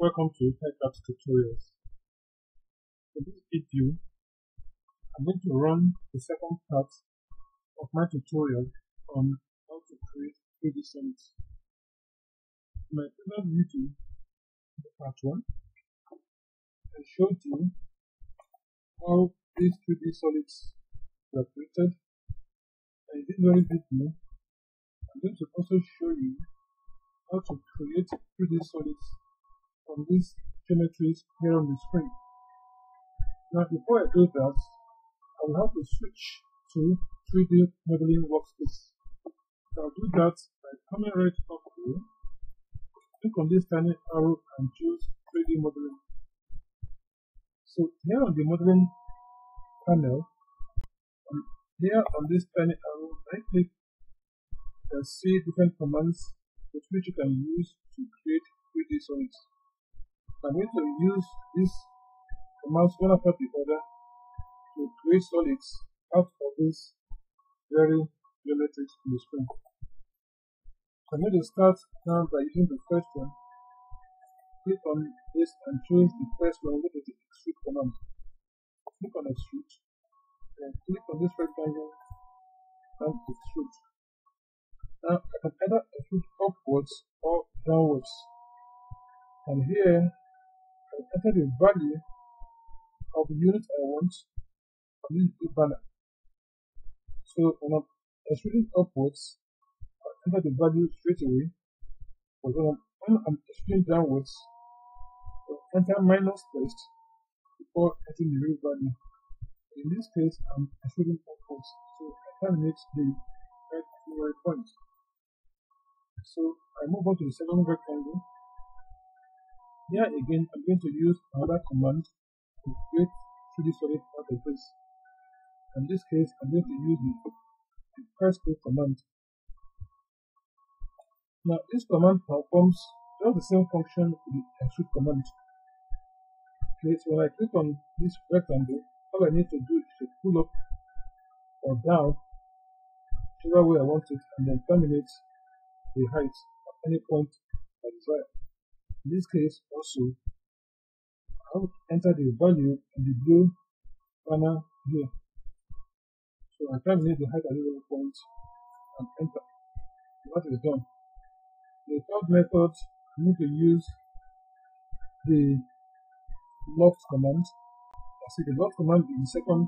Welcome to AutoCAD tutorials. In this video, I'm going to run the second part of my tutorial on how to create 3D solids. In my previous video, part 1, I showed you how these 3D solids were created, and in this very video, I'm going to also show you how to create 3D solids from these geometries here on the screen. Now, before I do that, I will have to switch to 3D modeling workspace. So I'll do that by coming right up here, click on this tiny arrow and choose 3D modeling. So here on the modeling panel, here on this tiny arrow, right click and see different commands with which you can use to create 3D solids. I'm going to use these commands one after the other to create solids out of this very geometry on the screen. So I'm going to start now by using the first one. Click on this and choose the first one, which is the extrude command. Click on extrude, and click on this rectangle and extrude. Now I can either extrude upwards or downwards, and here I enter the value of the unit I want on this blue banner. So when I'm extruding upwards, I enter the value straight away, but when I'm extruding downwards, I enter minus first before entering the real value. In this case, I'm extruding upwards, so I terminate the right point. So I move on to the second rectangle. Here again, I'm going to use another command to create 3D solid out of this. In this case, I'm going to use the PRESSPULL command. Now, this command performs just the same function with the extrude command. Okay, so when I click on this rectangle, all I need to do is to pull up or down, whichever way I want it, and then terminate the height at any point I desire. In this case, also, I will enter the value in the blue banner here. So I terminate the height at any point and enter. That is done. The third method, I need to use the LOFT command. I see the LOFT command is the second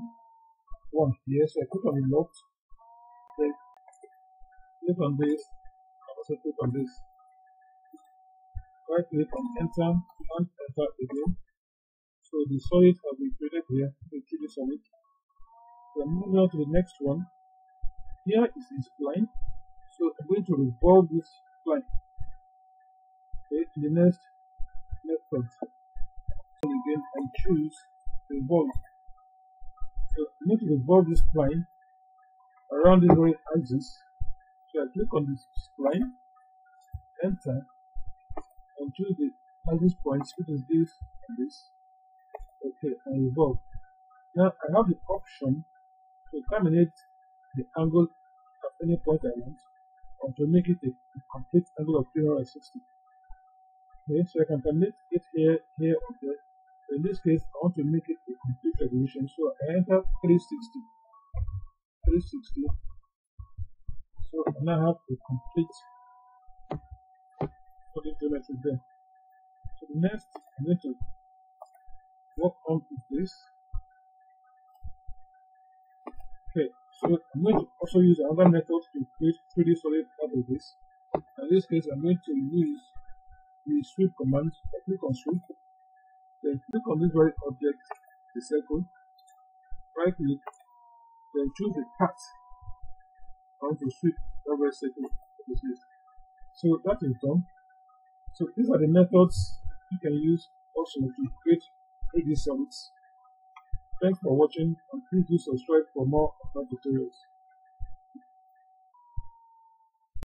one here. So I click on the LOFT, then click on this, and also click on this. Right click on enter and enter again. So the solid has been created here, the 3D solid. So I'm moving on to the next one. Here is the spline. So I'm going to revolve this spline. Okay, in the next method, again and choose revolve. So I need to revolve this spline around this very axis. So I click on this spline, enter, and choose the axis points, which is this and this. Okay, and revolve. Now I have the option to terminate the angle at any point I want, or to make it a complete angle of 360. Okay, so I can terminate it here, here, or there. So in this case, I want to make it a complete revolution, so I enter 360. So I now have a complete solid geometry there. So the next, I'm going to work on this. Okay, so I'm going to also use another method to create 3D solid out of this. In this case, I'm going to use the sweep command. I click on sweep, then click on this very object, the circle, right click, then choose the path. I want to sweep that very circle. So that is done. So these are the methods you can use also to create 3D solids. Thanks for watching, and please do subscribe for more of my tutorials.